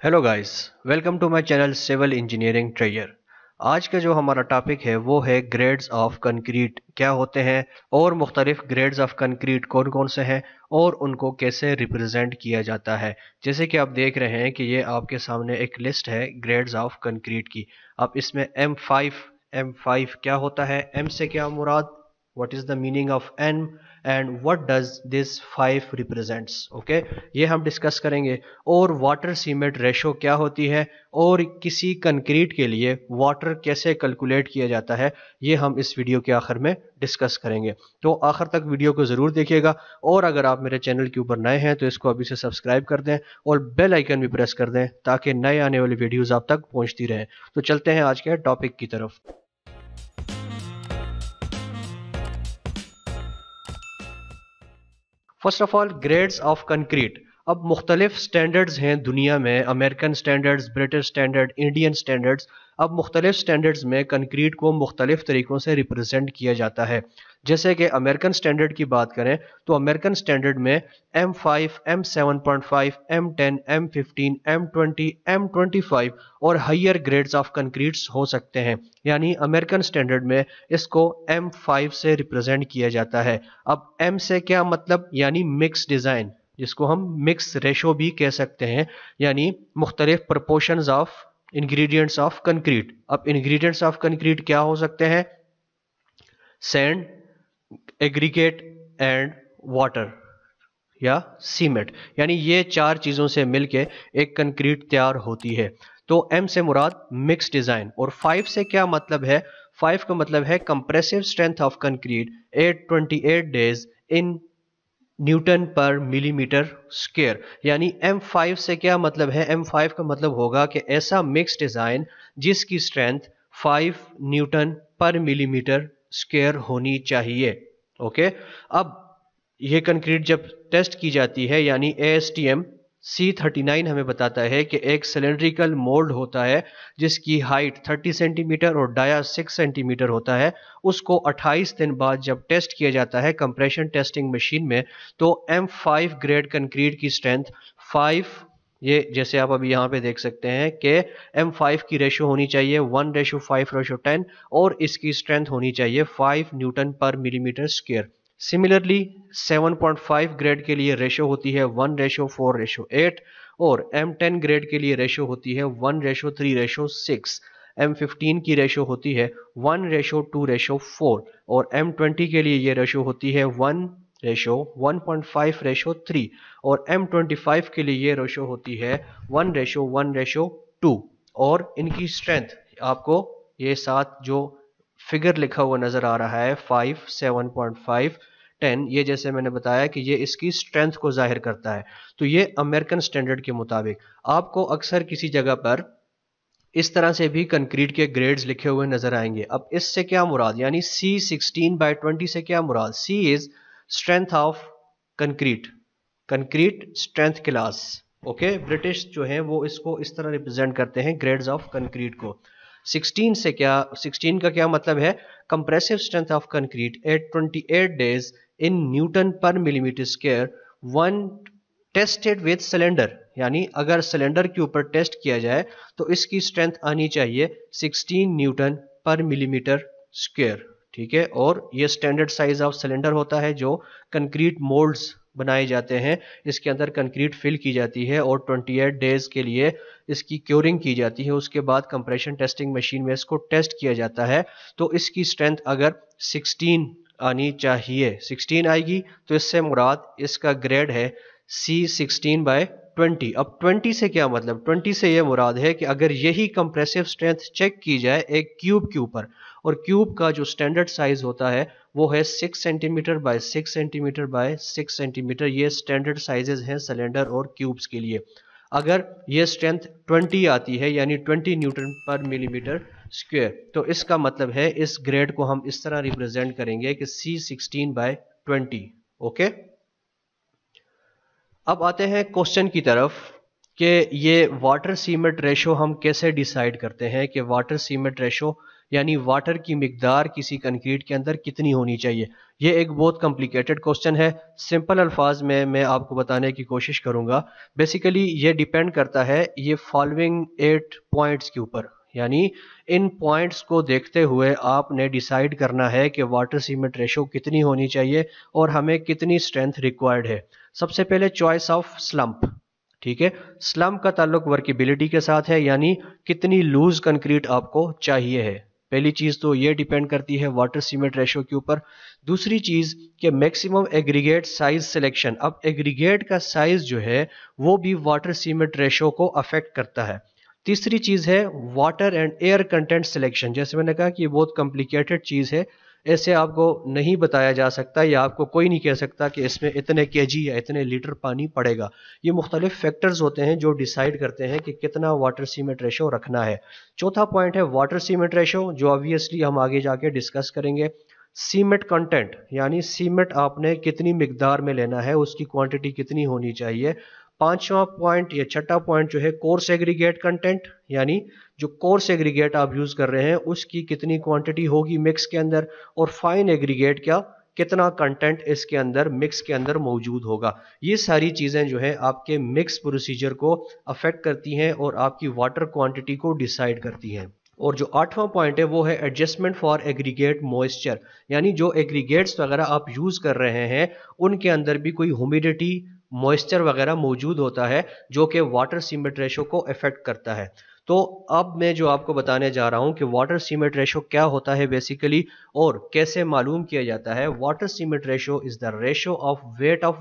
Hello guys, welcome to my channel civil engineering treasure. आज का जो हमारा टॉपिक है वो है ग्रेड्स ऑफ कंक्रीट क्या होते हैं और मुख्तलिफ ग्रेड्स ऑफ कंक्रीट कौन कौन से हैं और उनको कैसे रिप्रेजेंट किया जाता है। जैसे कि आप देख रहे हैं कि ये आपके सामने एक लिस्ट है ग्रेड्स ऑफ कंक्रीट की। आप इसमें M5 क्या होता है, M से क्या मुराद, what is the meaning of N and what does this 5 represents, okay ये हम डिस्कस करेंगे। और वाटर सीमेंट रेशो क्या होती है और किसी कंक्रीट के लिए वाटर कैसे कैलकुलेट किया जाता है, ये हम इस वीडियो के आखिर में डिस्कस करेंगे। तो आखिर तक वीडियो को ज़रूर देखिएगा और अगर आप मेरे चैनल के ऊपर नए हैं तो इसको अभी से सब्सक्राइब कर दें और बेल आइकन भी प्रेस कर दें ताकि नए आने वाली वीडियोज़ आप तक पहुँचती रहें। तो चलते हैं आज के टॉपिक की तरफ। First of all, grades of concrete. अब मुख्तलिफ स्टैंडर्ड्स हैं दुनिया में, American standards, British standard, Indian standards. अब मुख्तलिफ स्टैंडर्ड्स में कंक्रीट को मुख्तलिफ तरीक़ों से रिप्रेजेंट किया जाता है। जैसे कि अमेरिकन स्टैंडर्ड की बात करें तो अमेरिकन स्टैंडर्ड में M5, M7.5, M10, M15, M20, M25 और हायर ग्रेड्स ऑफ कंक्रीट्स हो सकते हैं। यानी अमेरिकन स्टैंडर्ड में इसको M5 से रिप्रेजेंट किया जाता है। अब M से क्या मतलब, यानी मिक्स डिज़ाइन, जिसको हम मिक्स रेशो भी कह सकते हैं, यानी मुख्तलिफ proportions of ingredients of concrete. अब इंग्रेडिएंट्स ऑफ कंक्रीट क्या हो सकते हैं? सैंड, एग्रीगेट एंड वाटर या सीमेंट, यानी ये चार चीज़ों से मिलके एक कंक्रीट तैयार होती है। तो M से मुराद मिक्स डिज़ाइन। और 5 से क्या मतलब है? 5 का मतलब है compressive strength of concrete 828 days in newton per millimetre square. यानी M5 से क्या मतलब है? M5 का मतलब होगा कि ऐसा मिक्स डिज़ाइन जिसकी strength 5 Newton per millimetre square होनी चाहिए। ओके, अब ये कंक्रीट जब टेस्ट की जाती है, यानी ASTM C39 हमें बताता है कि एक सिलेंड्रिकल मोल्ड होता है जिसकी हाइट 30 सेंटीमीटर और डाया 6 सेंटीमीटर होता है। उसको 28 दिन बाद जब टेस्ट किया जाता है कंप्रेशन टेस्टिंग मशीन में, तो M5 ग्रेड कंक्रीट की स्ट्रेंथ 5, ये जैसे आप अभी यहाँ पे देख सकते हैं कि M5 की रेशो होनी चाहिए 1:5:10 और इसकी स्ट्रेंथ होनी चाहिए 5 Newton per millimetre square. Similarly 7.5 grade के लिए रेशो होती है 1:4:8 और M10 ग्रेड के लिए रेशो होती है 1:3:6। M15 की रेशो होती है 1:2:4 और M20 के लिए ये रेशो होती है 1:1.5:3 और M25 के लिए ये रेशो होती है 1:1:2। और इनकी स्ट्रेंथ आपको ये साथ जो फिगर लिखा हुआ नजर आ रहा है 5, 7.5, 10, ये जैसे मैंने बताया कि ये इसकी स्ट्रेंथ को जाहिर करता है। तो ये अमेरिकन स्टैंडर्ड के मुताबिक आपको अक्सर किसी जगह पर इस तरह से भी कंक्रीट के ग्रेड्स लिखे हुए नजर आएंगे। अब इससे क्या मुराद, यानी C16/20 से क्या मुराद? C is strength of concrete, concrete strength class. Okay, British जो है वो इसको इस तरह रिप्रेजेंट करते हैं ग्रेड्स ऑफ कंक्रीट को। 16 से क्या, 16 का क्या मतलब है? Compressive strength of concrete 828 days in newton per millimetre square one tested with cylinder. यानी अगर सिलेंडर के ऊपर टेस्ट किया जाए तो इसकी स्ट्रेंथ आनी चाहिए 16 न्यूटन पर मिलीमीटर स्क्वायर। ठीक है, और ये स्टैंडर्ड साइज ऑफ सिलेंडर होता है जो कंक्रीट मोल्ड्स बनाए जाते हैं, इसके अंदर कंक्रीट फिल की जाती है और 28 डेज के लिए इसकी क्योरिंग की जाती है। उसके बाद कंप्रेशन टेस्टिंग मशीन में इसको टेस्ट किया जाता है। तो इसकी स्ट्रेंथ अगर 16 आनी चाहिए, 16 आएगी तो इससे मुराद इसका ग्रेड है C16/20। अब 20 से क्या मतलब? 20 से यह मुराद है कि अगर यही कंप्रेसिव स्ट्रेंथ चेक की जाए एक क्यूब के ऊपर, और क्यूब का जो स्टैंडर्ड साइज होता है वो है 6 centimetre bye 6 centimetre bye 6 centimetre. ये स्टैंडर्ड साइजेस हैं सिलेंडर और क्यूब्स के लिए। अगर ये स्ट्रेंथ 20 आती है, यानी 20 न्यूटन पर मिलीमीटर स्क्वायर, तो इसका मतलब है इस ग्रेड को हम इस तरह रिप्रेजेंट करेंगे कि C16/20। ओके, अब आते हैं क्वेश्चन की तरफ कि ये वाटर सीमेंट रेशो हम कैसे डिसाइड करते हैं कि वाटर सीमेंट रेशो यानी वाटर की मिकदार किसी कंक्रीट के अंदर कितनी होनी चाहिए। ये एक बहुत कॉम्प्लिकेटेड क्वेश्चन है। सिंपल अल्फाज में मैं आपको बताने की कोशिश करूंगा। बेसिकली ये डिपेंड करता है ये फॉलोइंग 8 पॉइंट्स के ऊपर, यानी इन पॉइंट्स को देखते हुए आपने डिसाइड करना है कि वाटर सीमेंट रेशो कितनी होनी चाहिए और हमें कितनी स्ट्रेंथ रिक्वायर्ड है। सबसे पहले चॉइस ऑफ स्लम्प, ठीक है। स्लम्प का ताल्लुक वर्केबिलिटी के साथ है, यानी कितनी लूज कंक्रीट आपको चाहिए है। पहली चीज तो ये डिपेंड करती है वाटर सीमेंट रेशो के ऊपर। दूसरी चीज कि मैक्सिमम एग्रीगेट साइज सिलेक्शन। अब एग्रीगेट का साइज जो है वो भी वाटर सीमेंट रेशो को अफेक्ट करता है। तीसरी चीज है water and air content selection. जैसे मैंने कहा कि ये बहुत कॉम्प्लिकेटेड चीज है, ऐसे आपको नहीं बताया जा सकता या आपको कोई नहीं कह सकता कि इसमें इतने केजी या इतने लीटर पानी पड़ेगा। ये मुख्तलिफ फैक्टर्स होते हैं जो डिसाइड करते हैं कि कितना वाटर सीमेंट रेशो रखना है। चौथा पॉइंट है वाटर सीमेंट रेशो, जो ऑब्वियसली हम आगे जाके डिस्कस करेंगे। सीमेंट कंटेंट, यानी सीमेंट आपने कितनी मिकदार में लेना है, उसकी क्वांटिटी कितनी होनी चाहिए। पांचवा पॉइंट या छठा पॉइंट जो है कोर्स एग्रीगेट कंटेंट, यानी जो कोर्स एग्रीगेट आप यूज कर रहे हैं उसकी कितनी क्वांटिटी होगी मिक्स के अंदर। और फाइन एग्रीगेट क्या, कितना कंटेंट इसके अंदर मिक्स के अंदर मौजूद होगा। ये सारी चीजें जो है आपके मिक्स प्रोसीजर को अफेक्ट करती हैं और आपकी वाटर क्वांटिटी को डिसाइड करती हैं। और जो आठवां पॉइंट है वो है एडजस्टमेंट फॉर एग्रीगेट मॉइस्चर, यानी जो एग्रीगेट्स वगैरह आप यूज कर रहे हैं उनके अंदर भी कोई ह्यूमिडिटी मॉइस्चर वगैरह मौजूद होता है जो कि वाटर सीमेंट रेशो को अफेक्ट करता है। तो अब मैं जो आपको बताने जा रहा हूं कि वाटर सीमेंट रेशो क्या होता है बेसिकली और कैसे मालूम किया जाता है। Water cement ratio is the ratio of weight of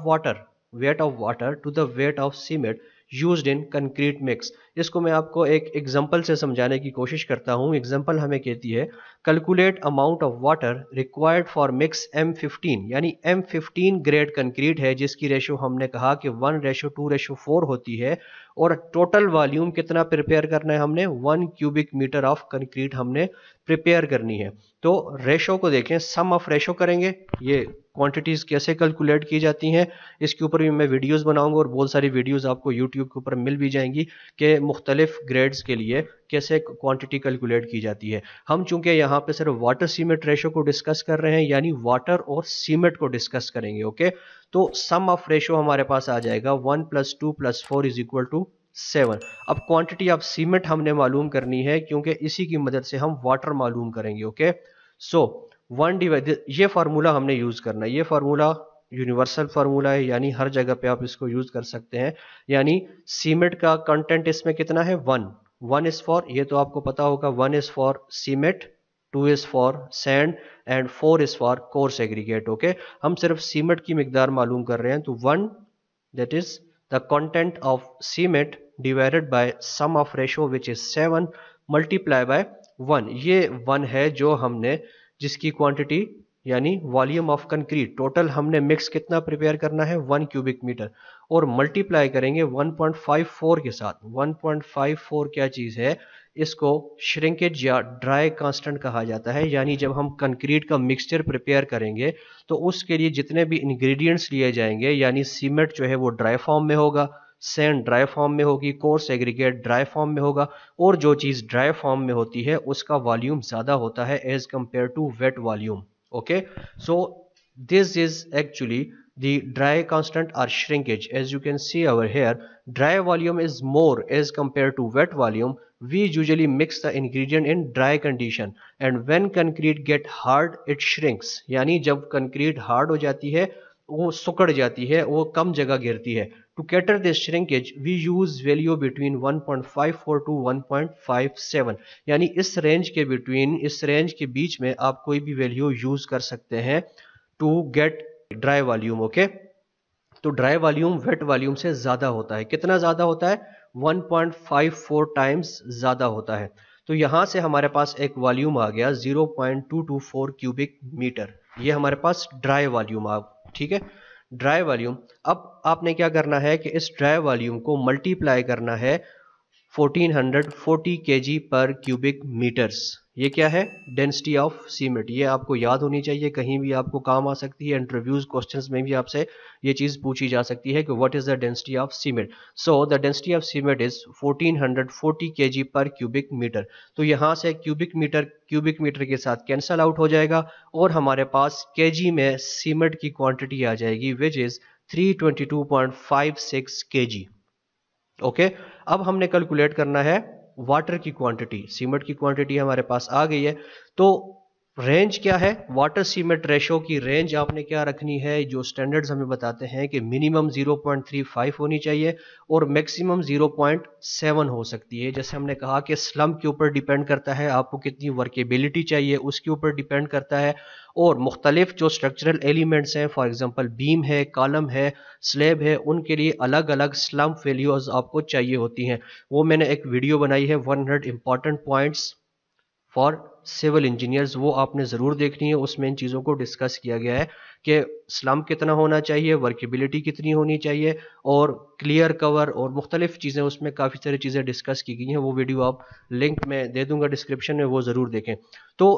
water to the weight of cement used in concrete mix. इसको मैं आपको एक एग्जांपल से समझाने की कोशिश करता हूं। एग्जांपल हमें कहती है calculate amount of water required for mix M15, यानी M15 ग्रेड कंक्रीट है जिसकी रेशो हमने कहा कि 1:2:4 होती है। और टोटल वॉल्यूम कितना प्रिपेयर करना है हमने, 1 क्यूबिक मीटर ऑफ कंक्रीट हमने प्रिपेयर करनी है। तो रेशो को देखें, सम ऑफ रेशो करेंगे। ये क्वांटिटीज कैसे कैलकुलेट की जाती हैं इसके ऊपर भी मैं वीडियोस बनाऊंगा और बहुत सारी वीडियोस आपको यूट्यूब के ऊपर मिल भी जाएंगी कि मुख्तलिफ ग्रेड्स के लिए कैसे क्वांटिटी कैलकुलेट की जाती है। हम चूंकि यहाँ पे सिर्फ वाटर सीमेंट रेशो को डिस्कस कर रहे हैं, यानी वाटर और सीमेंट को डिस्कस करेंगे। ओके, तो सम ऑफ रेशो हमारे पास आ जाएगा 1 + 2 + 4 = 7। अब क्वांटिटी ऑफ सीमेंट हमने मालूम करनी है क्योंकि इसी की मदद से हम वाटर मालूम करेंगे। ओके, सो 1 डिवाइड, ये फार्मूला हमने यूज करना है। ये फार्मूला यूनिवर्सल फार्मूला है, यानी हर जगह पे आप इसको यूज कर सकते हैं। यानी सीमेंट का कंटेंट इसमें कितना है, 1 इज फॉर, ये तो आपको पता होगा, 1 is for cement, 2 is for sand and 4 is for coarse aggregate. Okay, हम सिर्फ सीमेंट की मिकदार मालूम कर रहे हैं, तो 1 that is the content of cement divided by sum of ratio which is 7 multiply by 1। ये 1 है जो हमने, जिसकी क्वांटिटी यानी वॉल्यूम ऑफ कंक्रीट टोटल हमने मिक्स कितना प्रिपेयर करना है, 1 क्यूबिक मीटर, और मल्टीप्लाई करेंगे 1.54 के साथ। 1.54 क्या चीज है, इसको श्रिंकेज या ड्राई कांस्टेंट कहा जाता है। यानी जब हम कंक्रीट का मिक्सचर प्रिपेयर करेंगे तो उसके लिए जितने भी इंग्रेडिएंट्स लिए जाएंगे, यानी सीमेंट जो है वो ड्राई फॉर्म में होगा, सैंड ड्राई फॉर्म में होगी, कोर्स एग्रीगेट ड्राई फॉर्म में होगा, और जो चीज ड्राई फॉर्म में होती है उसका वॉल्यूम ज्यादा होता है as compare to wet volume. Okay, so this is actually the dry constant or shrinkage. As you can see over here, dry volume is more as compared to wet volume. We usually mix the ingredient in dry condition, and when concrete get hard it shrinks. यानी जब concrete hard हो जाती है वो सुकड़ जाती है, वो कम जगह घेरती है। To cater this shrinkage, we use value between 1.54 to 1.57, यानी इस रेंज के इस रेंज के बीच में आप कोई भी वैल्यू यूज कर सकते हैं to get dry volume. Okay, तो ड्राई वॉल्यूम वेट वॉल्यूम से ज्यादा होता है। कितना ज्यादा होता है, 1.54 टाइम्स ज्यादा होता है। तो यहां से हमारे पास एक वॉल्यूम आ गया 0.224 क्यूबिक मीटर। ये हमारे पास ड्राई वॉल्यूम आ, ठीक है, ड्राई वॉल्यूम। अब आपने क्या करना है कि इस ड्राई वॉल्यूम को मल्टीप्लाई करना है 1440 kg पर क्यूबिक मीटर्स। ये क्या है? Density of cement. ये आपको याद होनी चाहिए, कहीं भी आपको काम आ सकती है, इंटरव्यूज क्वेश्चंस में भी आपसे ये चीज़ पूछी जा सकती है कि what is the density of cement. So the density of cement is 1440 kg पर क्यूबिक मीटर। तो यहाँ से क्यूबिक मीटर के साथ कैंसल आउट हो जाएगा और हमारे पास केजी में सीमेंट की क्वांटिटी आ जाएगी विच इज़ 322.56 kg। ओके, अब हमने कैलकुलेट करना है वाटर की क्वांटिटी। सीमेंट की क्वांटिटी हमारे पास आ गई है, तो रेंज क्या है? वाटर सीमेंट रेशो की रेंज आपने क्या रखनी है? जो स्टैंडर्ड्स हमें बताते हैं कि मिनिमम 0.35 होनी चाहिए और मैक्सिमम 0.7 हो सकती है। जैसे हमने कहा कि स्लम्प के ऊपर डिपेंड करता है, आपको कितनी वर्केबिलिटी चाहिए उसके ऊपर डिपेंड करता है, और मुख्तलिफ जो स्ट्रक्चरल एलिमेंट्स हैं, फॉर एग्जांपल बीम है, कॉलम है, स्लैब है, उनके लिए अलग अलग स्लम्प वैल्यूज आपको चाहिए होती हैं। वो मैंने एक वीडियो बनाई है 100 important points for civil engineers, वो आपने ज़रूर देखनी है। उसमें इन चीज़ों को डिस्कस किया गया है कि स्लम्प कितना होना चाहिए, वर्केबिलिटी कितनी होनी चाहिए, और क्लियर कवर और मुख्तलिफ चीज़ें, उसमें काफ़ी सारी चीज़ें डिस्कस की गई हैं। वो वीडियो आप लिंक में दे दूंगा डिस्क्रिप्शन में, वो ज़रूर देखें। तो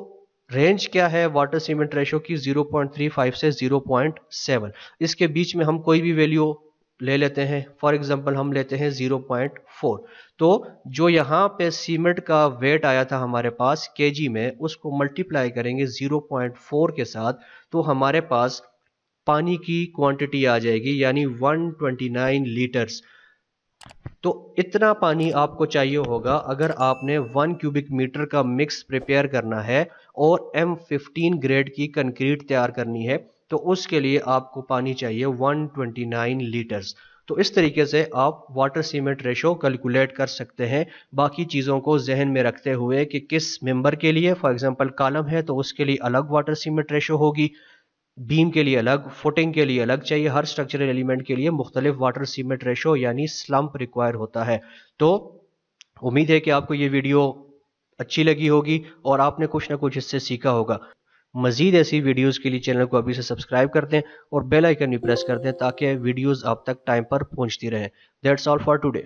रेंज क्या है वाटर सीमेंट रेशो की? 0.35 से 0.7। इसके बीच में हम कोई भी वैल्यू ले लेते हैं। फॉर एग्जांपल हम लेते हैं 0.4। तो जो यहाँ पे सीमेंट का वेट आया था हमारे पास केजी में, उसको मल्टीप्लाई करेंगे 0.4 के साथ, तो हमारे पास पानी की क्वांटिटी आ जाएगी, यानी 129 लीटर्स। तो इतना पानी आपको चाहिए होगा अगर आपने 1 क्यूबिक मीटर का मिक्स प्रिपेयर करना है और M15 ग्रेड की कंक्रीट तैयार करनी है, तो उसके लिए आपको पानी चाहिए 129 लीटर्स। तो इस तरीके से आप वाटर सीमेंट रेशो कैलकुलेट कर सकते हैं, बाकी चीज़ों को जहन में रखते हुए कि किस मेंबर के लिए, फॉर एग्जांपल कॉलम है तो उसके लिए अलग वाटर सीमेंट रेशो होगी, बीम के लिए अलग, फुटिंग के लिए अलग चाहिए, हर स्ट्रक्चरल एलिमेंट के लिए मुख्तलिफ वाटर सीमेंट रेशो यानी स्लम्प रिक्वायर होता है। तो उम्मीद है कि आपको ये वीडियो अच्छी लगी होगी और आपने कुछ ना कुछ इससे सीखा होगा। मजीद ऐसी वीडियोस के लिए चैनल को अभी से सब्सक्राइब कर दें और बेल आइकन भी प्रेस कर दें ताकि वीडियोस आप तक टाइम पर पहुंचती रहे। That's all for today.